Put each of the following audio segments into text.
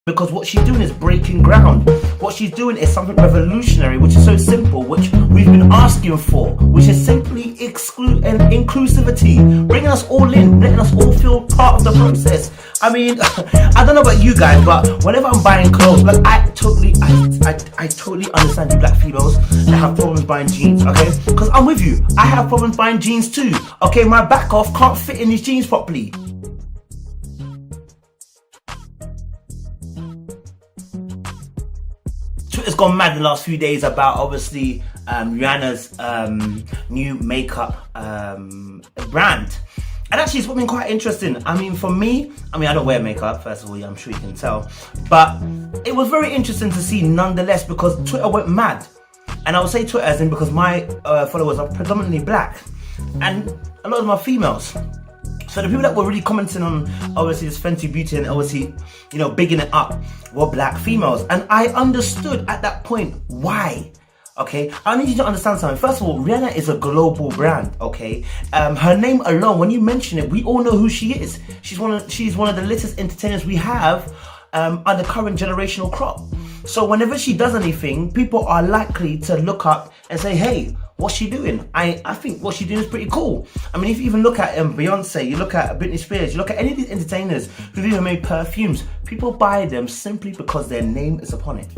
because what she's doing is breaking ground. What she's doing is something revolutionary, which is so simple, which we've been asking for, which is simply inclusivity, bringing us all in, letting us all feel part of the process. I mean, I don't know about you guys, but whenever I'm buying clothes, like I totally understand you black females that have problems buying jeans, okay? Because I'm with you, I have problems buying jeans too, okay? My back off can't fit in these jeans properly. Twitter's gone mad the last few days about obviously Rihanna's new makeup brand. And actually it's been quite interesting. I mean, for me, I don't wear makeup, first of all, I'm sure you can tell. But it was very interesting to see nonetheless, because Twitter went mad. And I would say Twitter as in because my followers are predominantly black. And a lot of them are females. So the people that were really commenting on obviously this Fenty Beauty and obviously, you know, bigging it up were black females. And I understood at that point why. Okay, I need you to understand something. First of all, Rihanna is a global brand. Okay, her name alone, when you mention it, we all know who she is. She's one of the latest entertainers we have on the current generational crop. So whenever she does anything, people are likely to look up and say, hey, what's she doing? I think what she's doing is pretty cool. I mean, if you even look at Beyonce, you look at Britney Spears, you look at any of these entertainers who've even made perfumes, people buy them simply because their name is upon it.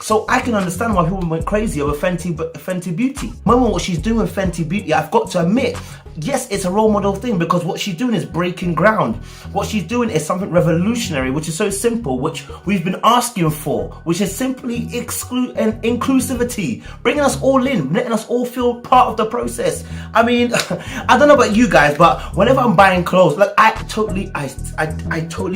So I can understand why people went crazy over Fenty Beauty. Moment what she's doing with Fenty Beauty, I've got to admit, yes, it's a role model thing, because what she's doing is breaking ground. What she's doing is something revolutionary, which is so simple, which we've been asking for, which is simply inclusivity, bringing us all in, letting us all feel part of the process. I mean, I don't know about you guys, but whenever I'm buying clothes, like I totally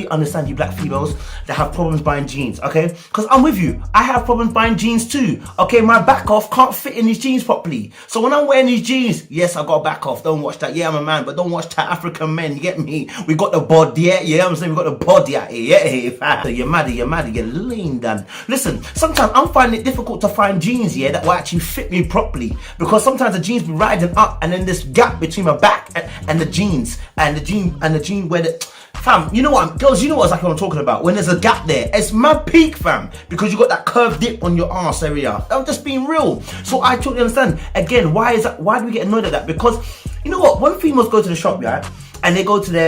understand you black females that have problems buying jeans, okay? Because I'm with you, I have problems buying jeans too, okay? My back off can't fit in these jeans properly. So when I'm wearing these jeans, yes, I got back off, don't watch that. Yeah, I'm a man, but don't watch that. African men, you get me? We got the body, yeah, I'm saying we got the body out here, yeah. You're mad, you're lean done. Listen, sometimes I'm finding it difficult to find jeans, yeah, that will actually fit me properly, because sometimes the jeans be riding up, and then this gap between my back and the jeans, and the jean where the fam, you know what, girls, you know what exactly what I'm talking about. When there's a gap there, it's mad peak, fam, because you got that curved dip on your arse area. I'm just being real. So I totally understand. Again, why is that? Why do we get annoyed at that? Because you know what? When females go to the shop, yeah, and they go to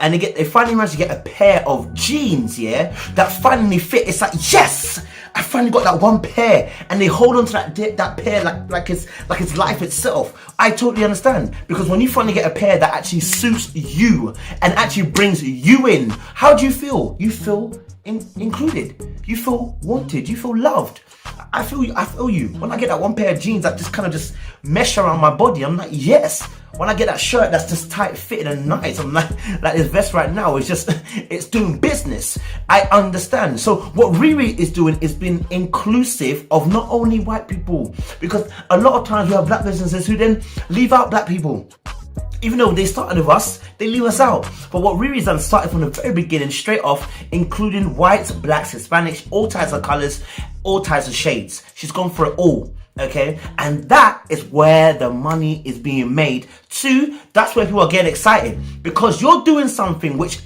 and they finally manage to get a pair of jeans, yeah, that finally fit. It's like, yes, I finally got that one pair, and they hold on to that pair like it's life itself. I totally understand, because when you finally get a pair that actually suits you and actually brings you in, how do you feel? You feel included. You feel wanted. You feel loved. I feel you. When I get that one pair of jeans that just kind of just mesh around my body, I'm like, yes. When I get that shirt that's just tight fitted and nice, I'm like this vest right now, it's doing business. I understand. So what Riri is doing is being inclusive of not only white people, because a lot of times we have black businesses who then leave out black people. Even though they started with us, they leave us out. But what Riri's done, started from the very beginning, straight off, including whites, blacks, Hispanics, all types of colors, all types of shades. She's gone for it all. Okay, and that is where the money is being made. Two, that's where people are getting excited, because you're doing something which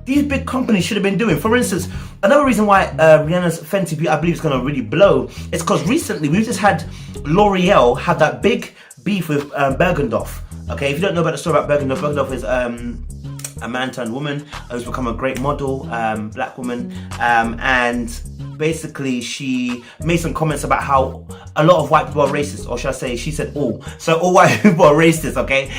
these big companies should have been doing. For instance, another reason why Rihanna's Fenty Beauty, I believe, is going to really blow is because recently we've just had L'Oreal have that big beef with Bergdorf. Okay, if you don't know about the story about Bergdorf, Bergdorf is a man turned woman who's become a great model, black woman, and basically she made some comments about how a lot of white people are racist, or should I say, she said all. So all white people are racist, okay?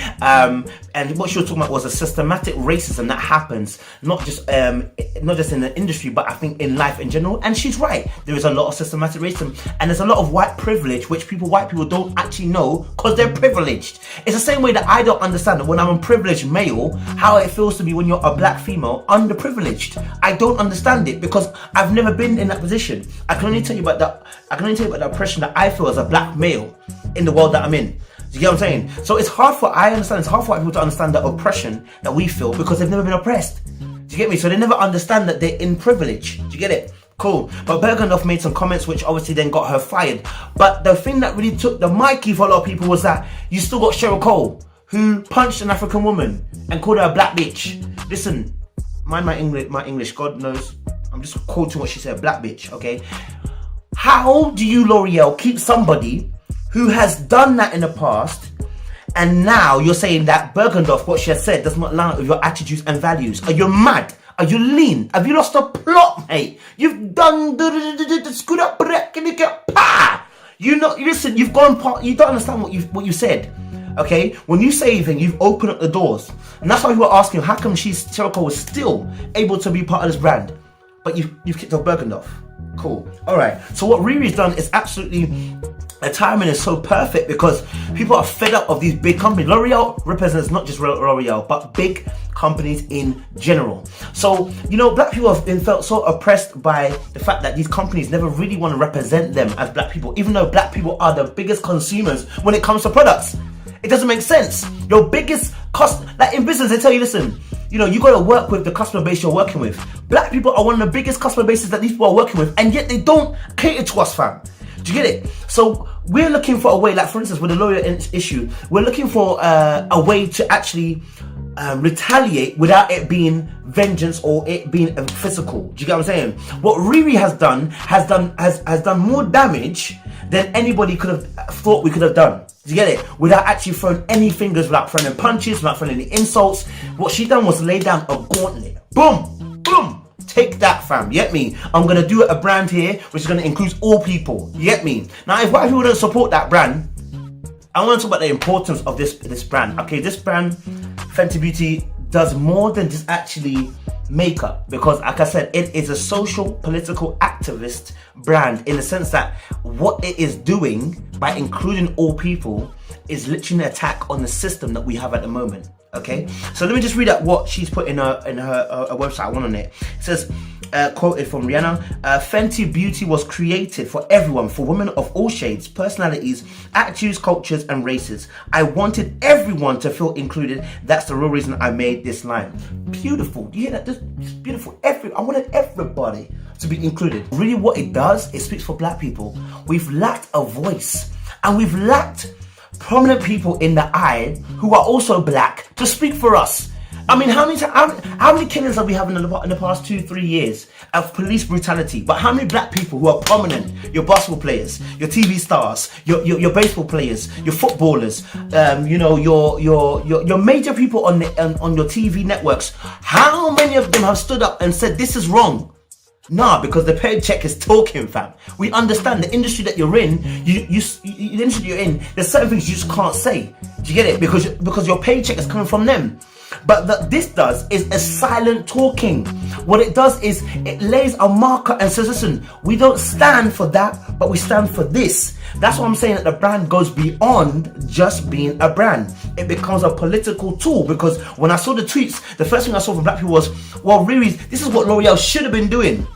And what she was talking about was a systematic racism that happens, not just in the industry, but I think in life in general. And she's right. There is a lot of systematic racism, and there's a lot of white privilege, which white people don't actually know because they're privileged. It's the same way that I don't understand that when I'm a privileged male, how it feels to be when you're a black female, underprivileged. I don't understand it because I've never been in that position. I can only tell you about that. I can only tell you about the oppression that I feel as a black male in the world that I'm in. Do you get what I'm saying? So it's hard for white people to understand the oppression that we feel because they've never been oppressed. Do you get me? So they never understand that they're in privilege. Do you get it? Cool. But Bergdorf made some comments which obviously then got her fired. But the thing that really took the mickey for a lot of people was that you still got Cheryl Cole, who punched an African woman and called her a black bitch. Listen, mind my English, God knows I'm just quoting what she said, black bitch, okay? How do you, L'Oreal, keep somebody who has done that in the past, and now you're saying that Bergdorf, what she has said, does not line up with your attitudes and values? Are you mad? Are you lean? Have you lost a plot, mate? You've done the screwed up break and you get pa. You know, listen. You've gone part. You don't understand what you said. Okay, when you say anything, you've opened up the doors, and that's why people are asking how come Cheroko was still able to be part of this brand, but you've kicked off Bergdorf. Cool. All right. So what Riri's done is absolutely. The timing is so perfect because people are fed up of these big companies. L'Oreal represents not just L'Oreal, but big companies in general. So, you know, black people have been felt so oppressed by the fact that these companies never really want to represent them as black people, even though black people are the biggest consumers when it comes to products. It doesn't make sense. Your biggest cost, like in business, they tell you, listen, you know, you got to work with the customer base you're working with. Black people are one of the biggest customer bases that these people are working with, and yet they don't cater to us, fam. Do you get it? So we're looking for a way, like for instance, with the lawyer issue, we're looking for a way to actually retaliate without it being vengeance or it being physical. Do you get what I'm saying? What Riri has done more damage than anybody could have thought we could have done. Do you get it? Without actually throwing any fingers, without throwing any punches, without throwing any insults. What she done was lay down a gauntlet. Boom, boom. Take that, fam. You get me? I'm gonna do a brand here which is gonna include all people. You get me? Now, if white people don't support that brand, I want to talk about the importance of this brand. Okay, this brand, Fenty Beauty, does more than just actually makeup, because like I said, it is a social, political, activist brand in the sense that what it is doing by including all people is literally an attack on the system that we have at the moment. Okay, so let me just read out what she's put in her website. I want on it. It says, quoted from Rihanna, Fenty Beauty was created for everyone, for women of all shades, personalities, attitudes, cultures, and races. I wanted everyone to feel included. That's the real reason I made this line. Beautiful. You hear that? This is beautiful. I wanted everybody to be included. Really, what it does, it speaks for black people. We've lacked a voice, and we've lacked prominent people in the eye who are also black to speak for us. I mean, how many killings have we had in the past 2-3 years of police brutality? But how many black people who are prominent? Your basketball players, your TV stars, your baseball players, your footballers, you know, your major people on your TV networks. How many of them have stood up and said this is wrong? Nah, because the paycheck is talking, fam. We understand the industry that you're in. The industry you're in, there's certain things you just can't say. Do you get it? Because your paycheck is coming from them. But this does is a silent talking. What it does is it lays a marker and says, listen, we don't stand for that, but we stand for this. That's what I'm saying, that the brand goes beyond just being a brand. It becomes a political tool, because when I saw the tweets, the first thing I saw from black people was, well, really, this is what L'Oreal should have been doing.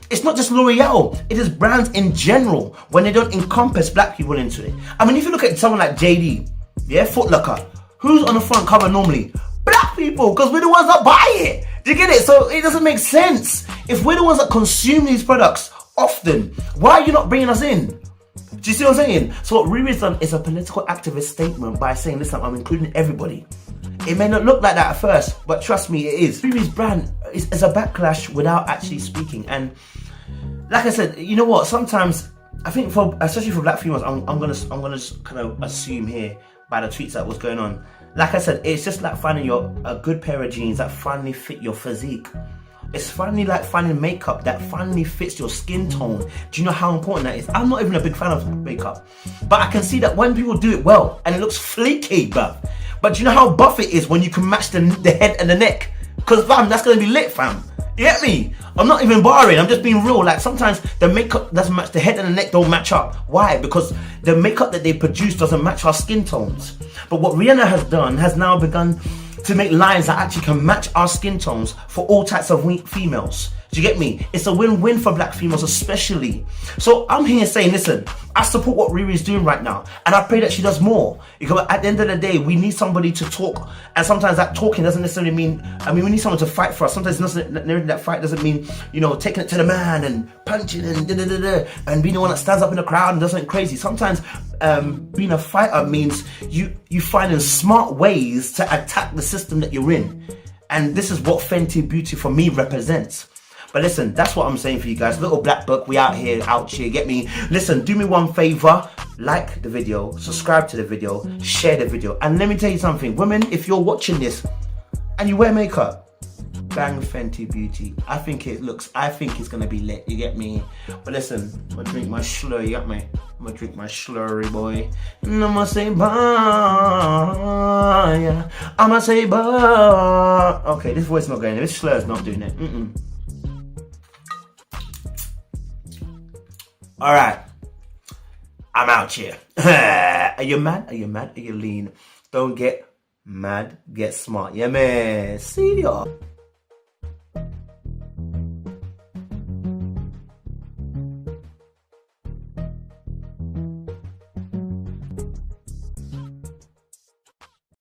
It's not just L'Oreal, it is brands in general when they don't encompass black people into it. I mean, if you look at someone like JD, yeah, Foot Locker, who's on the front cover normally? Black people, because we're the ones that buy it. Do you get it? So it doesn't make sense. If we're the ones that consume these products often, why are you not bringing us in? Do you see what I'm saying? So what Riri's done is a political activist statement by saying, listen, I'm including everybody. It may not look like that at first, but trust me, it is. Riri's brand is a backlash without actually speaking. And like I said, you know what? Sometimes I think especially for black females, I'm gonna just kind of assume here by the tweets that was going on. Like I said, it's just like finding a good pair of jeans that finally fit your physique. It's finally like finding makeup that finally fits your skin tone. Do you know how important that is? I'm not even a big fan of makeup, but I can see that when people do it well and it looks flaky, bruv. But do you know how buff it is when you can match the head and the neck? Because fam, that's gonna be lit, fam. You get me? I'm not even barring, I'm just being real. Like sometimes the makeup doesn't match, the head and the neck don't match up. Why? Because the makeup that they produce doesn't match our skin tones. But what Rihanna has done has now begun to make lines that actually can match our skin tones for all types of females. Do you get me? It's a win-win for black females especially. So I'm here saying, listen, I support what Riri is doing right now, and I pray that she does more. Because at the end of the day, we need somebody to talk, and sometimes that talking doesn't necessarily mean, I mean, we need someone to fight for us. Sometimes that fight doesn't mean, you know, taking it to the man and punching and and being the one that stands up in the crowd and does something crazy. Sometimes being a fighter means you finding smart ways to attack the system that you're in. And this is what Fenty Beauty for me represents. But listen, that's what I'm saying for you guys. Little black book, we out here, get me? Listen, do me one favor, like the video, subscribe to the video, share the video. And let me tell you something, women, if you're watching this and you wear makeup, bang Fenty Beauty. I think it's gonna be lit, you get me? But listen, I'm gonna drink my slurry, you get me? I'm gonna drink my slurry, boy. And I'm gonna say bye. I'm gonna say bye. Okay, this voice not going there. This slur's not doing it. Alright. I'm out here. Are you mad? Are you mad? Are you lean? Don't get mad, get smart. Yeah, man. See y'all.